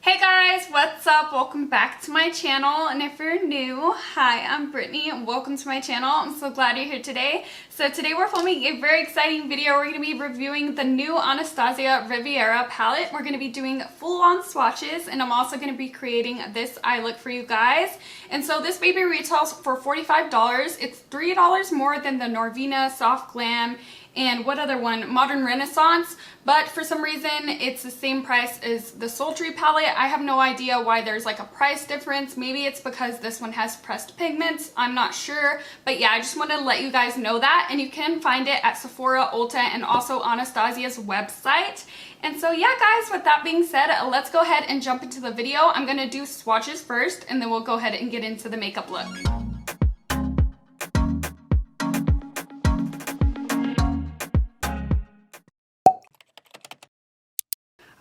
Hey guys, what's up? Welcome back to my channel, and if you're new, hi, I'm Brittany and welcome to my channel. I'm so glad you're here today. So today we're filming a very exciting video. We're going to be reviewing the new Anastasia Riviera palette. We're going to be doing full-on swatches, and I'm also going to be creating this eye look for you guys. And so this baby retails for $45. It's $3 more than the Norvina Soft Glam and what other one? Modern Renaissance. But for some reason, it's the same price as the Sultry palette. I have no idea why there's like a price difference. Maybe it's because this one has pressed pigments. I'm not sure. But yeah, I just wanted to let you guys know that. And you can find it at Sephora, Ulta, and also Anastasia's website. And so yeah, guys, with that being said, let's go ahead and jump into the video. I'm going to do swatches first, and then we'll go ahead and get into the makeup look.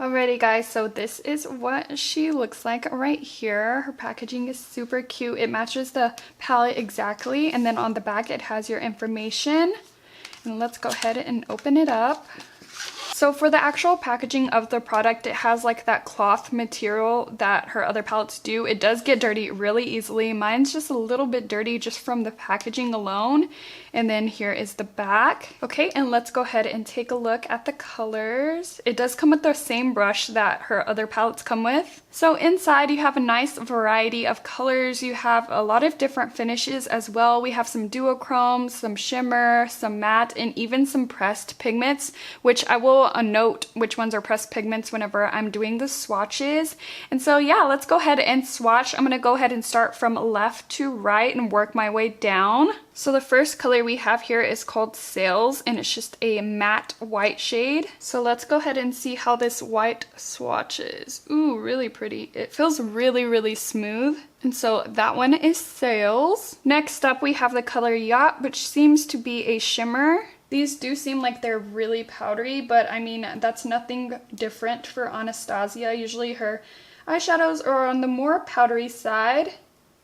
Alrighty guys, so this is what she looks like right here. Her packaging is super cute. It matches the palette exactly, and then on the back it has your information. And let's go ahead and open it up. So for the actual packaging of the product, it has like that cloth material that her other palettes do. It does get dirty really easily. Mine's just a little bit dirty just from the packaging alone. And then here is the back. Okay, and let's go ahead and take a look at the colors. It does come with the same brush that her other palettes come with. So inside you have a nice variety of colors. You have a lot of different finishes as well. We have some duochromes, some shimmer, some matte, and even some pressed pigments, which I will note which ones are pressed pigments whenever I'm doing the swatches. And so yeah, let's go ahead and swatch. I'm gonna go ahead and start from left to right and work my way down. So the first color we have here is called Seashells, and it's just a matte white shade. So let's go ahead and see how this white swatches. Ooh, really pretty. It feels really, really smooth. And so that one is Seashells. Next up we have the color Yacht, which seems to be a shimmer. These do seem like they're really powdery, but I mean, that's nothing different for Anastasia. Usually her eyeshadows are on the more powdery side.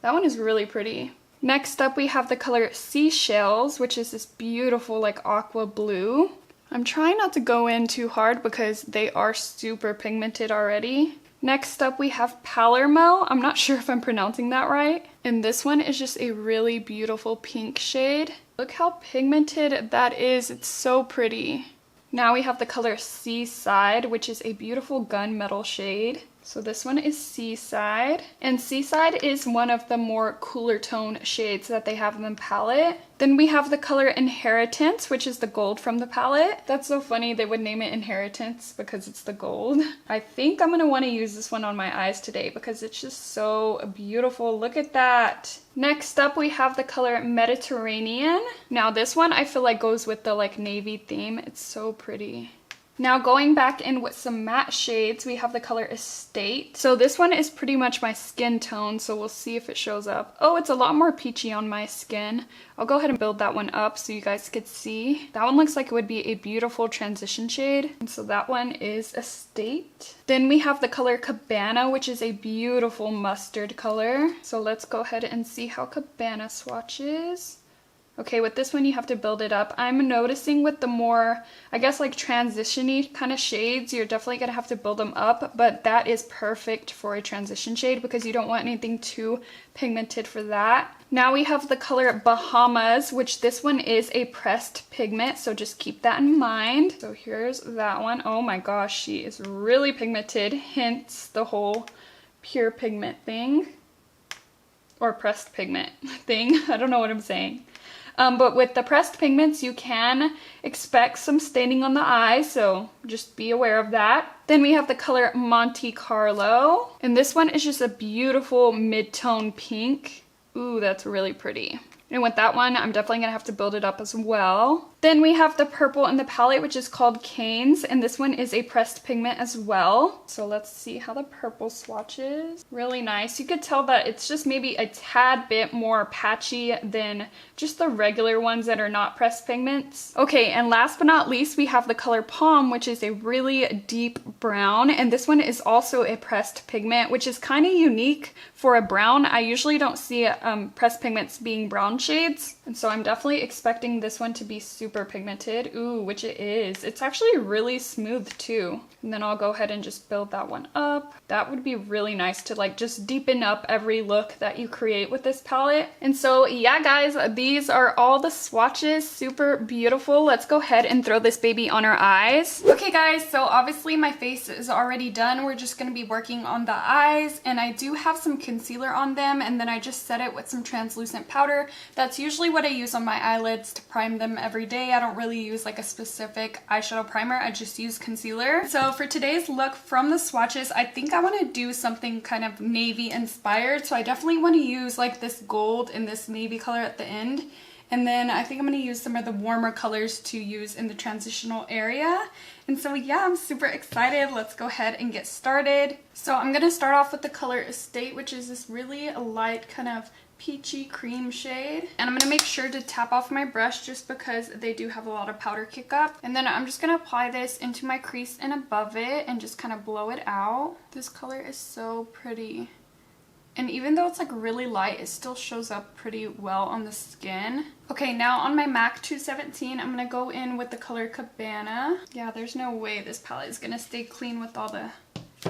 That one is really pretty. Next up we have the color Seashells, which is this beautiful like aqua blue. I'm trying not to go in too hard because they are super pigmented already. Next up we have Palermo. I'm not sure if I'm pronouncing that right. And this one is just a really beautiful pink shade. Look how pigmented that is. It's so pretty. Now we have the color Seaside, which is a beautiful gunmetal shade. So this one is Seaside, and Seaside is one of the more cooler tone shades that they have in the palette. Then we have the color Inheritance, which is the gold from the palette. That's so funny they would name it Inheritance because it's the gold. I think I'm gonna want to use this one on my eyes today because it's just so beautiful. Look at that. Next up we have the color Mediterranean. Now this one I feel like goes with the like navy theme. It's so pretty. Now going back in with some matte shades, we have the color Estate. So this one is pretty much my skin tone, so we'll see if it shows up. Oh, it's a lot more peachy on my skin. I'll go ahead and build that one up so you guys could see. That one looks like it would be a beautiful transition shade. And so that one is Estate. Then we have the color Cabana, which is a beautiful mustard color. So let's go ahead and see how Cabana swatches. Okay, with this one you have to build it up. I'm noticing with the more, I guess like transition-y kind of shades, you're definitely gonna have to build them up, but that is perfect for a transition shade because you don't want anything too pigmented for that. Now we have the color Bahamas, which this one is a pressed pigment, so just keep that in mind. So here's that one. Oh my gosh, she is really pigmented, hence the whole pure pigment thing. Or pressed pigment thing. I don't know what I'm saying. But with the pressed pigments, you can expect some staining on the eye, so just be aware of that. Then we have the color Monte Carlo, and this one is just a beautiful mid-tone pink. Ooh, that's really pretty. And with that one, I'm definitely gonna have to build it up as well. Then we have the purple in the palette, which is called Keynes, and this one is a pressed pigment as well. So let's see how the purple swatches. Really nice. You could tell that it's just maybe a tad bit more patchy than just the regular ones that are not pressed pigments. Okay, and last but not least, we have the color Palm, which is a really deep brown, and this one is also a pressed pigment, which is kind of unique for a brown. I usually don't see pressed pigments being brown shades, and so I'm definitely expecting this one to be super super pigmented. Ooh, which it is. It's actually really smooth too. And then I'll go ahead and just build that one up. That would be really nice to like just deepen up every look that you create with this palette. And so yeah guys, these are all the swatches. Super beautiful. Let's go ahead and throw this baby on our eyes. Okay guys, so obviously my face is already done. We're just going to be working on the eyes, and I do have some concealer on them, and then I just set it with some translucent powder. That's usually what I use on my eyelids to prime them every day. I don't really use like a specific eyeshadow primer. I just use concealer. So for today's look from the swatches, I think I want to do something kind of navy inspired. So I definitely want to use like this gold and this navy color at the end. And then I think I'm going to use some of the warmer colors to use in the transitional area. And so yeah, I'm super excited. Let's go ahead and get started. So I'm going to start off with the color Estate, which is this really light kind of peachy cream shade. And I'm going to make sure to tap off my brush just because they do have a lot of powder kick up. And then I'm just going to apply this into my crease and above it and just kind of blow it out. This color is so pretty. And even though it's like really light, it still shows up pretty well on the skin. Okay, now on my MAC 217, I'm going to go in with the color Cabana. Yeah, there's no way this palette is going to stay clean with all the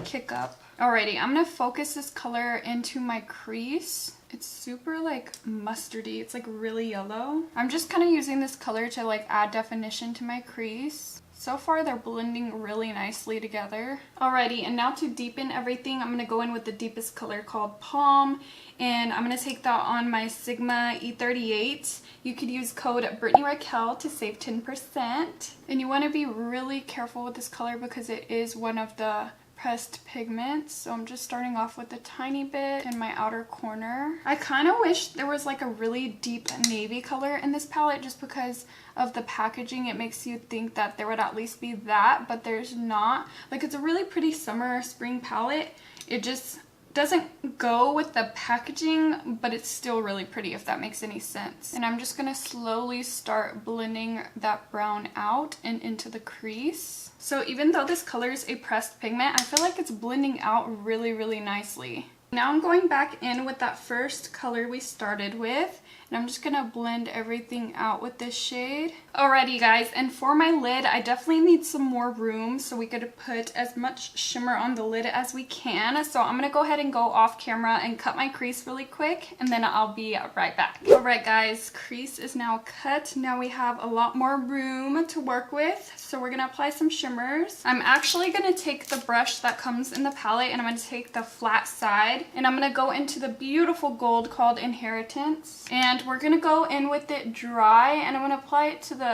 kick up. Alrighty, I'm going to focus this color into my crease. It's super like mustardy. It's like really yellow. I'm just kind of using this color to like add definition to my crease. So far they're blending really nicely together. Alrighty, and now to deepen everything, I'm going to go in with the deepest color called Palm, and I'm going to take that on my Sigma E38. You could use code BritanyRaquell to save 10%. And you want to be really careful with this color because it is one of the pressed pigments. So I'm just starting off with a tiny bit in my outer corner. I kind of wish there was like a really deep navy color in this palette just because of the packaging. It makes you think that there would at least be that, but there's not. Like, it's a really pretty summer spring palette. It just doesn't go with the packaging, but it's still really pretty, if that makes any sense. And I'm just gonna slowly start blending that brown out and into the crease. So even though this color is a pressed pigment, I feel like it's blending out really, really nicely. Now I'm going back in with that first color we started with, and I'm just gonna blend everything out with this shade. Alrighty guys, and for my lid, I definitely need some more room so we could put as much shimmer on the lid as we can. So I'm gonna go ahead and go off camera and cut my crease really quick, and then I'll be right back. Alright guys, crease is now cut. Now we have a lot more room to work with, so we're gonna apply some shimmers. I'm actually gonna take the brush that comes in the palette, and I'm gonna take the flat side, and I'm gonna go into the beautiful gold called Inheritance, and we're gonna go in with it dry, and I'm gonna apply it to the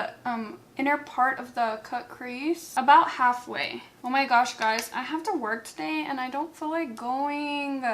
inner part of the cut crease about halfway. Oh my gosh guys, I have to work today and I don't feel like going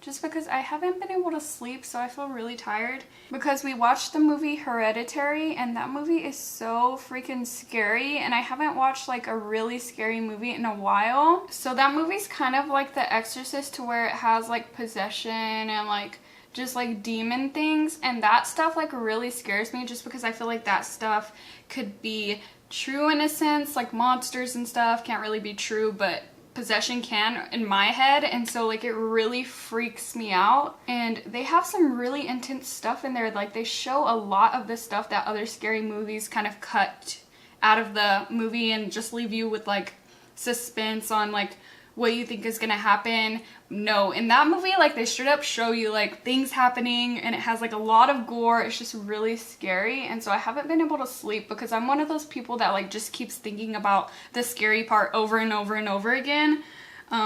just because I haven't been able to sleep, so I feel really tired because we watched the movie Hereditary, and that movie is so freaking scary, and I haven't watched like a really scary movie in a while. So that movie's kind of like The Exorcist, to where it has like possession and like just like demon things, and that stuff like really scares me just because I feel like that stuff could be true in a sense. Like monsters and stuff can't really be true, but possession can in my head, and so like it really freaks me out. And they have some really intense stuff in there. Like they show a lot of the stuff that other scary movies kind of cut out of the movie and just leave you with like suspense on like what you think is gonna happen. No, in that movie, like they straight up show you like things happening, and it has like a lot of gore. It's just really scary, and so I haven't been able to sleep because I'm one of those people that like just keeps thinking about the scary part over and over and over again.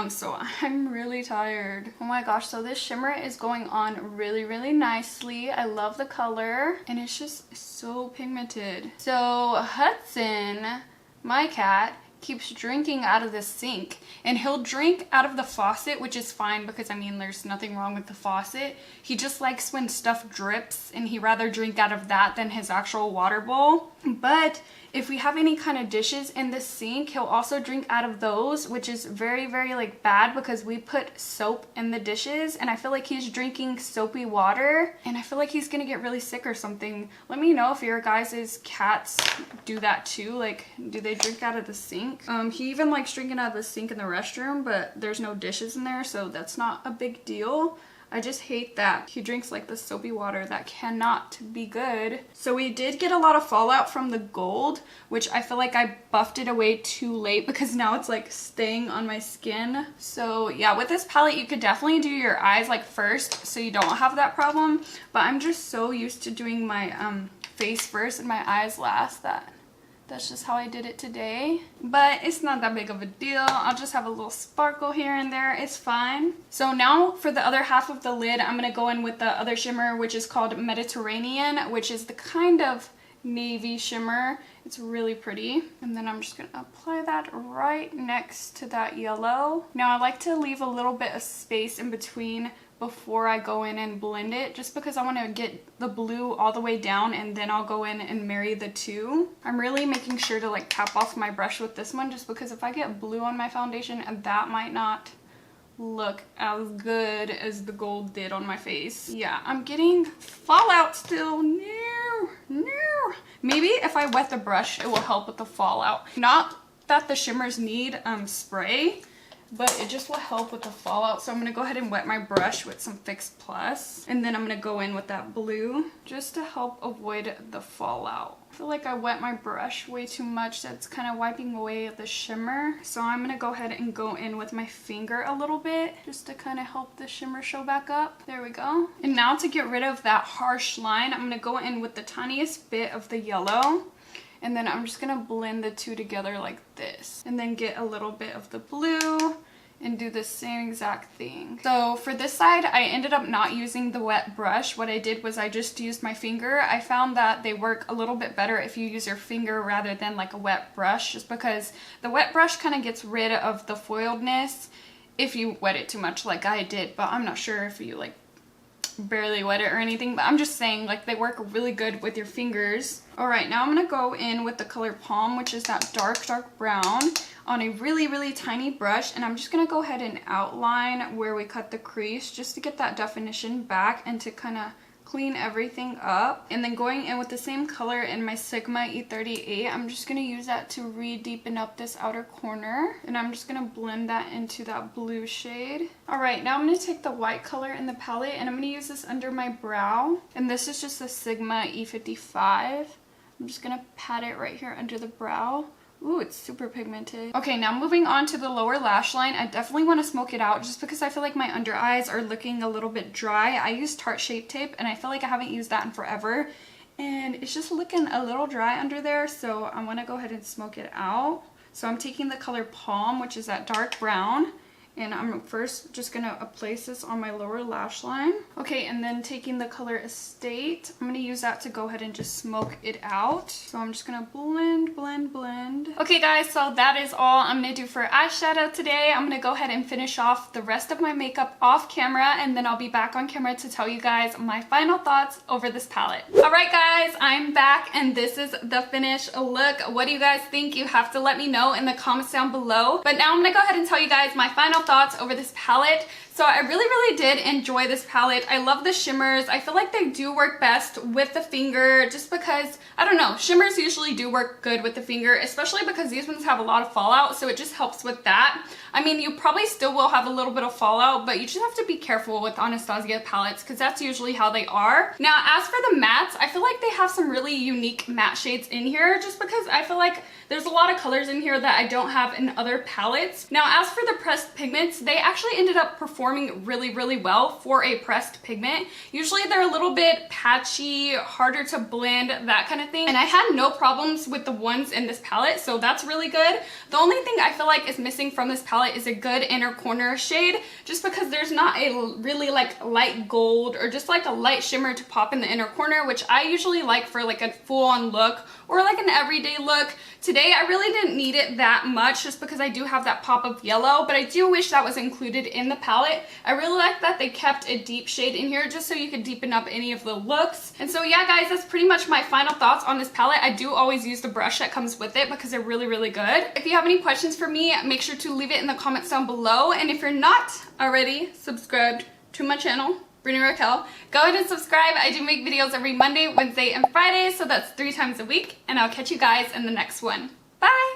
So I'm really tired. Oh my gosh, so this shimmer is going on really, really nicely. I love the color, and it's just so pigmented. So Hudson, my cat, keeps drinking out of the sink, and he'll drink out of the faucet, which is fine because I mean there's nothing wrong with the faucet. He just likes when stuff drips, and he'd rather drink out of that than his actual water bowl. But if we have any kind of dishes in the sink, he'll also drink out of those, which is very, very like bad because we put soap in the dishes, and I feel like he's drinking soapy water, and I feel like he's gonna get really sick or something. Let me know if your guys' cats do that too. Like, do they drink out of the sink? He even likes drinking out of the sink in the restroom, but there's no dishes in there, so that's not a big deal. I just hate that he drinks like the soapy water. That cannot be good. So we did get a lot of fallout from the gold, which I feel like I buffed it away too late because now it's like staying on my skin. So yeah, with this palette you could definitely do your eyes like first so you don't have that problem, but I'm just so used to doing my face first and my eyes last that that's just how I did it today. But it's not that big of a deal. I'll just have a little sparkle here and there. It's fine. So now for the other half of the lid, I'm going to go in with the other shimmer, which is called Mediterranean, which is the kind of navy shimmer. It's really pretty. And then I'm just going to apply that right next to that yellow. Now I like to leave a little bit of space in between before I go in and blend it, just because I want to get the blue all the way down and then I'll go in and marry the two. I'm really making sure to like tap off my brush with this one, just because if I get blue on my foundation, that might not look as good as the gold did on my face. Yeah, I'm getting fallout still. No. Maybe if I wet the brush, it will help with the fallout. Not that the shimmers need spray, but it just will help with the fallout. So I'm going to go ahead and wet my brush with some Fix Plus. And then I'm going to go in with that blue just to help avoid the fallout. I feel like I wet my brush way too much. That's kind of wiping away the shimmer. So I'm going to go ahead and go in with my finger a little bit just to kind of help the shimmer show back up. There we go. And now to get rid of that harsh line, I'm going to go in with the tiniest bit of the yellow. And then I'm just going to blend the two together like this. And then get a little bit of the blue and do the same exact thing. So for this side, I ended up not using the wet brush. What I did was I just used my finger. I found that they work a little bit better if you use your finger rather than like a wet brush, just because the wet brush kind of gets rid of the foiledness if you wet it too much like I did. But I'm not sure if you like barely wet it or anything, but I'm just saying like they work really good with your fingers. All right, now I'm gonna go in with the color Palm, which is that dark brown, on a really tiny brush, and I'm just gonna go ahead and outline where we cut the crease just to get that definition back and to kind of clean everything up. And then going in with the same color in my Sigma E38, I'm just going to use that to re-deepen up this outer corner. And I'm just going to blend that into that blue shade. Alright, now I'm going to take the white color in the palette and I'm going to use this under my brow. And this is just the Sigma E55. I'm just going to pat it right here under the brow. Ooh, it's super pigmented. Okay, now moving on to the lower lash line. I definitely want to smoke it out just because I feel like my under eyes are looking a little bit dry. I use Tarte Shape Tape and I feel like I haven't used that in forever. And it's just looking a little dry under there, so I want to go ahead and smoke it out. So I'm taking the color Palm, which is that dark brown. And I'm first just going to place this on my lower lash line. Okay, and then taking the color Estate, I'm going to use that to go ahead and just smoke it out. So I'm just going to blend. Okay guys, so that is all I'm going to do for eyeshadow today. I'm going to go ahead and finish off the rest of my makeup off camera, and then I'll be back on camera to tell you guys my final thoughts over this palette. Alright guys, I'm back and this is the finished look. What do you guys think? You have to let me know in the comments down below. But now I'm going to go ahead and tell you guys my final thoughts over this palette. So I really did enjoy this palette. I love the shimmers. I feel like they do work best with the finger just because, I don't know, shimmers usually do work good with the finger, especially because these ones have a lot of fallout, so it just helps with that. I mean, you probably still will have a little bit of fallout, but you just have to be careful with Anastasia palettes because that's usually how they are. Now, as for the mattes, I feel like they have some really unique matte shades in here just because I feel like there's a lot of colors in here that I don't have in other palettes. Now, as for the pressed pigments, they actually ended up performing really well for a pressed pigment. Usually they're a little bit patchy, harder to blend, that kind of thing. And I had no problems with the ones in this palette, so that's really good. The only thing I feel like is missing from this palette is a good inner corner shade, just because there's not a really like light gold or just like a light shimmer to pop in the inner corner, which I usually like for like a full-on look or like an everyday look. Today I really didn't need it that much just because I do have that pop of yellow, but I do wish that was included in the palette. I really like that they kept a deep shade in here just so you could deepen up any of the looks. And so yeah guys, that's pretty much my final thoughts on this palette. I do always use the brush that comes with it because they're really good. If you have any questions for me, make sure to leave it in the comments down below. And if you're not already subscribed to my channel, BritanyRaquell, go ahead and subscribe. I do make videos every Monday, Wednesday, and Friday, so that's 3 times a week. And I'll catch you guys in the next one. Bye!